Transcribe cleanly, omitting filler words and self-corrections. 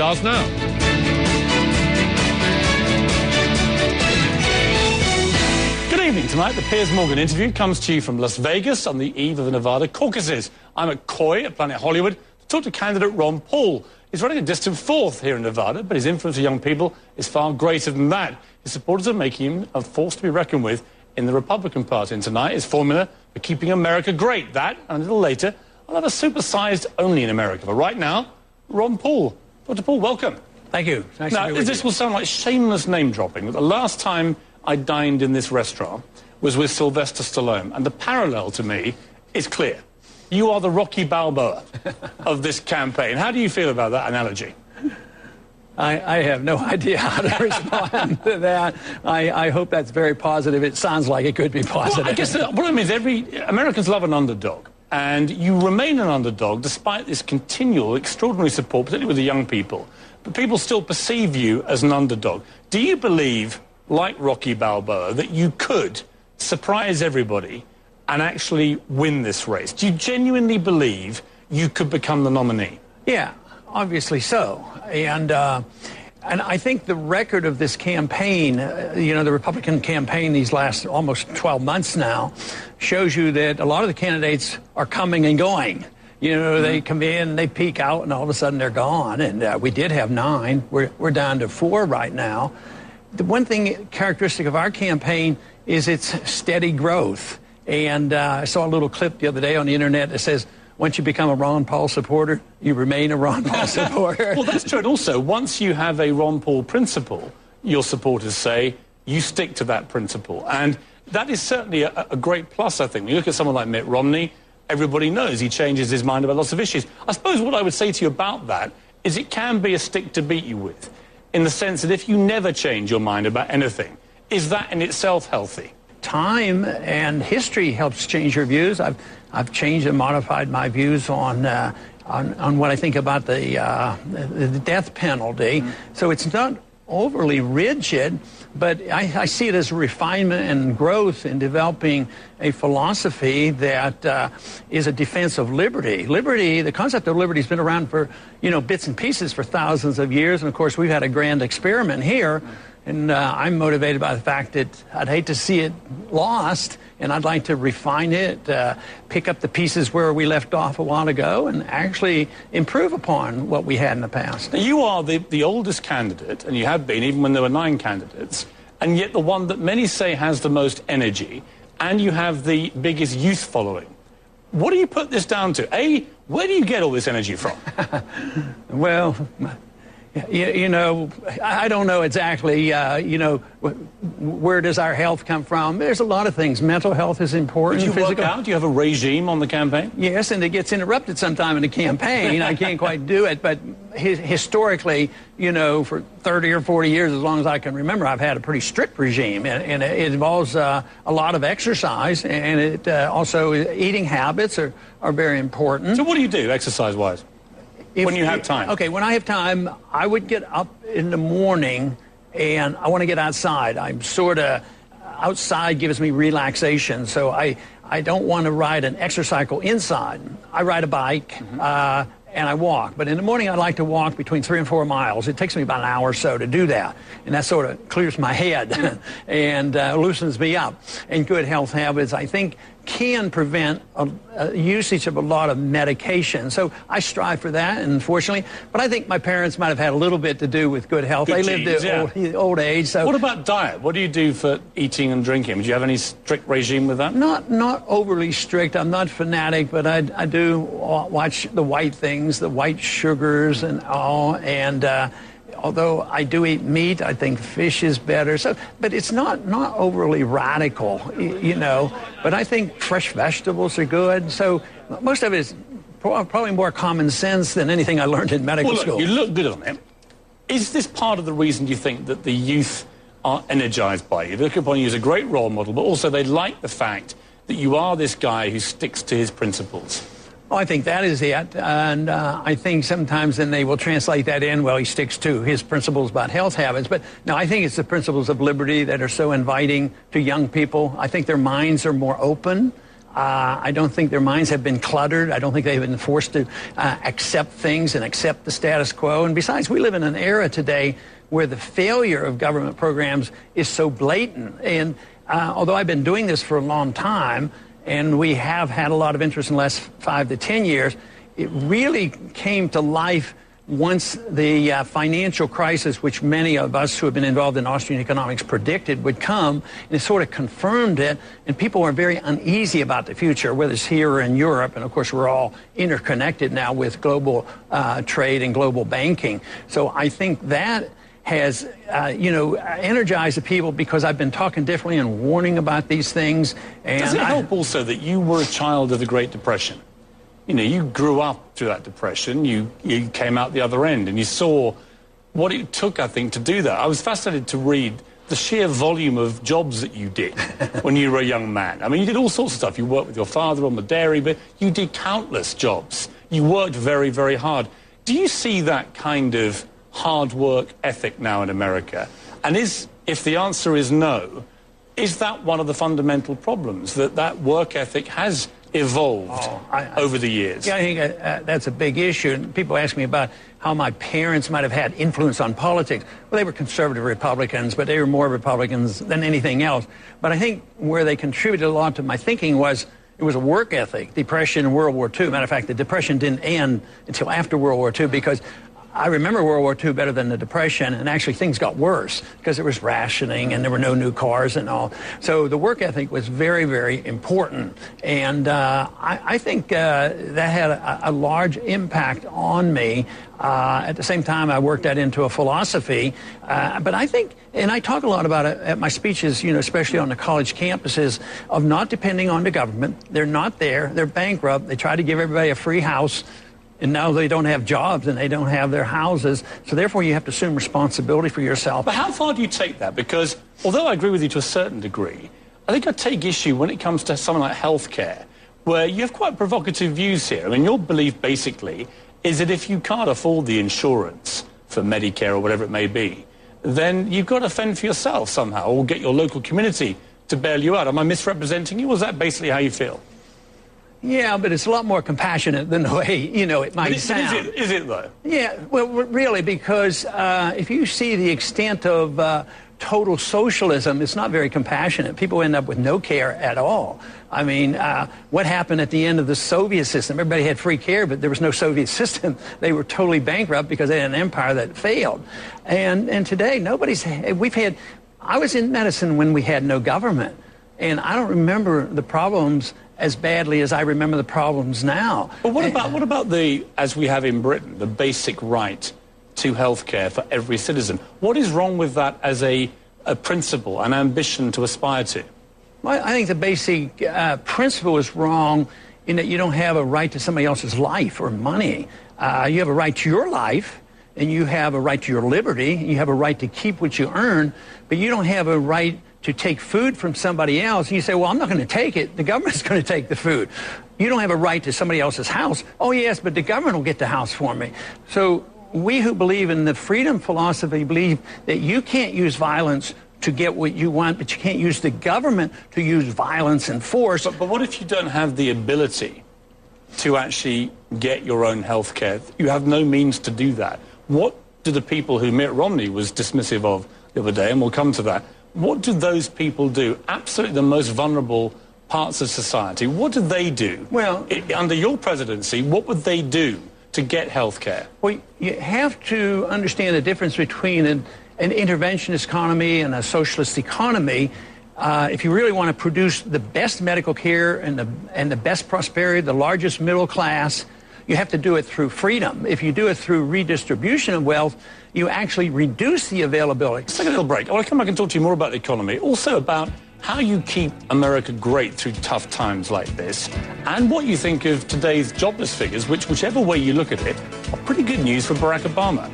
starts now. Good evening. Tonight, the Piers Morgan interview comes to you from Las Vegas on the eve of the Nevada caucuses. I'm at Coy at Planet Hollywood to talk to candidate Ron Paul. He's running a distant fourth here in Nevada, but his influence for young people is far greater than that. His supporters are making him a force to be reckoned with in the Republican Party. And tonight, his formula for keeping America great. That, and a little later, I'll have a supersized only in America. But right now, Ron Paul. Dr. Paul, welcome. Thank you. Nice now, to be with this you. will sound like shameless name-dropping, but the last time I dined in this restaurant was with Sylvester Stallone, and the parallel to me is clear. You are the Rocky Balboa of this campaign. How do you feel about that analogy? I have no idea how to respond to that. I hope that's very positive. It sounds like it could be positive. Well, I guess what I mean is Americans love an underdog, and you remain an underdog despite this continual, extraordinary support, particularly with the young people. But people still perceive you as an underdog. Do you believe, like Rocky Balboa, that you could surprise everybody and actually win this race? Do you genuinely believe you could become the nominee? Yeah, obviously so. And I think the record of this campaign, the Republican campaign these last almost 12 months now, shows you that a lot of the candidates are coming and going. They come in, they peak out, and all of a sudden they're gone. And we did have 9. We're down to 4 right now. The one thing characteristic of our campaign is its steady growth. And I saw a little clip the other day on the internet that says, once you become a Ron Paul supporter, you remain a Ron Paul supporter. Well, that's true. And also, once you have a Ron Paul principle, your supporters say, you stick to that principle. And that is certainly a great plus, I think. When you look at someone like Mitt Romney, everybody knows he changes his mind about lots of issues. I suppose what I would say to you about that is it can be a stick to beat you with, in the sense that if you never change your mind about anything, is that in itself healthy? Time and history helps change your views. I've changed and modified my views on what I think about the death penalty. So it's not overly rigid, but I see it as a refinement and growth in developing a philosophy that is a defense of liberty. Liberty, the concept of liberty has been around for, bits and pieces for thousands of years. And of course, we've had a grand experiment here. And I'm motivated by the fact that I'd hate to see it lost, and I'd like to refine it, pick up the pieces where we left off a while ago, and actually improve upon what we had in the past. Now, you are the oldest candidate, and you have been, even when there were 9 candidates, and yet the one that many say has the most energy, and you have the biggest youth following. What do you put this down to? Where do you get all this energy from? Well, I don't know exactly, where does our health come from? There's a lot of things. Mental health is important. Do you work out? Do you have a regime on the campaign? Yes, and it gets interrupted sometime in the campaign. I can't quite do it, but historically, for 30 or 40 years, as long as I can remember, I've had a pretty strict regime, and it involves a lot of exercise, and it also eating habits are very important. So what do you do, exercise-wise? When you have time. Okay, when I have time, I would get up in the morning and I want to get outside. I'm sort of, outside gives me relaxation, so I don't want to ride an exercycle inside. I ride a bike and I walk. But in the morning, I like to walk between 3 and 4 miles. It takes me about an hour or so to do that. And that sort of clears my head and loosens me up. And good health habits, I think, can prevent usage of a lot of medication. So I strive for that, unfortunately. But I think my parents might have had a little bit to do with good health. They lived to old age. So what about diet? What do you do for eating and drinking? Do you have any strict regime with that? Not overly strict. I'm not fanatic, but I do watch the white things, the white sugars and all. And although I do eat meat, I think fish is better. So, but it's not overly radical, But I think fresh vegetables are good. So most of it is probably more common sense than anything I learned in medical school. You look good on it. Is this part of the reason you think that the youth are energized by you? They look upon you as a great role model, but also they like the fact that you are this guy who sticks to his principles. Oh, I think that is it. And I think sometimes then they will translate that in, well, he sticks to his principles about health habits. But no, I think it's the principles of liberty that are so inviting to young people. I think their minds are more open. I don't think their minds have been cluttered. I don't think they've been forced to accept things and accept the status quo. And besides, we live in an era today where the failure of government programs is so blatant. And although I've been doing this for a long time, and we have had a lot of interest in the last 5 to 10 years, it really came to life once the financial crisis, which many of us who have been involved in Austrian economics predicted would come, and it sort of confirmed it, and people are very uneasy about the future, whether it's here or in Europe, and of course we're all interconnected now with global trade and global banking. So I think that has, energized the people, because I've been talking differently and warning about these things. And does it help also that you were a child of the Great Depression? You know, you grew up through that depression, you came out the other end, and you saw what it took, I think, to do that. I was fascinated to read the sheer volume of jobs that you did when you were a young man. I mean, you did all sorts of stuff. You worked with your father on the dairy, but you did countless jobs. You worked very, very hard. Do you see that kind of hard work ethic now in America? And if the answer is no, is that one of the fundamental problems, that work ethic has evolved over the years? Yeah, I think that's a big issue. And people ask me about how my parents might have had influence on politics. Well, they were conservative Republicans, but they were more Republicans than anything else. But I think where they contributed a lot to my thinking was it was a work ethic. Depression and World War II. Matter of fact, the Depression didn't end until after World War II, because I remember World War II better than the Depression, and actually things got worse because there was rationing and there were no new cars and all. So the work ethic was very, very important, and I think that had a large impact on me. At the same time, I worked that into a philosophy, but I think, and I talk a lot about it at my speeches, especially on the college campuses, of not depending on the government. They're not there. They're bankrupt. They try to give everybody a free house. And now they don't have jobs and they don't have their houses. So therefore, you have to assume responsibility for yourself. But how far do you take that? Because although I agree with you to a certain degree, I think I take issue when it comes to something like healthcare, where you have quite provocative views here. I mean, your belief basically is that if you can't afford the insurance for Medicare or whatever it may be, then you've got to fend for yourself somehow, or get your local community to bail you out. Am I misrepresenting you? Or is that basically how you feel? Yeah, but it's a lot more compassionate than the way, it might sound. Is it though? Yeah, well, really, because if you see the extent of total socialism, it's not very compassionate. People end up with no care at all. I mean, what happened at the end of the Soviet system? Everybody had free care, but there was no Soviet system. They were totally bankrupt because they had an empire that failed. And today, I was in medicine when we had no government, and I don't remember the problems as badly as I remember the problems now. But what about as we have in Britain, the basic right to health care for every citizen? What is wrong with that as a principle, an ambition to aspire to? Well, I think the basic principle is wrong in that you don't have a right to somebody else's life or money. You have a right to your life, and you have a right to your liberty, and you have a right to keep what you earn, but you don't have a right to take food from somebody else. And you say, well, I'm not going to take it. The government's going to take the food. You don't have a right to somebody else's house. Oh, yes, but the government will get the house for me. So we who believe in the freedom philosophy believe that you can't use violence to get what you want, but you can't use the government to use violence and force. But what if you don't have the ability to actually get your own health care? You have no means to do that. What do the people who Mitt Romney was dismissive of the other day, and we'll come to that, what do those people do? Absolutely the most vulnerable parts of society. What do they do? Well, under your presidency, what would they do to get health care? Well, you have to understand the difference between an interventionist economy and a socialist economy. If you really want to produce the best medical care and the best prosperity, the largest middle class, you have to do it through freedom. If you do it through redistribution of wealth, you actually reduce the availability. Let's take a little break. I want to come back and talk to you more about the economy, also about how you keep America great through tough times like this, and what you think of today's jobless figures, which, whichever way you look at it, are pretty good news for Barack Obama.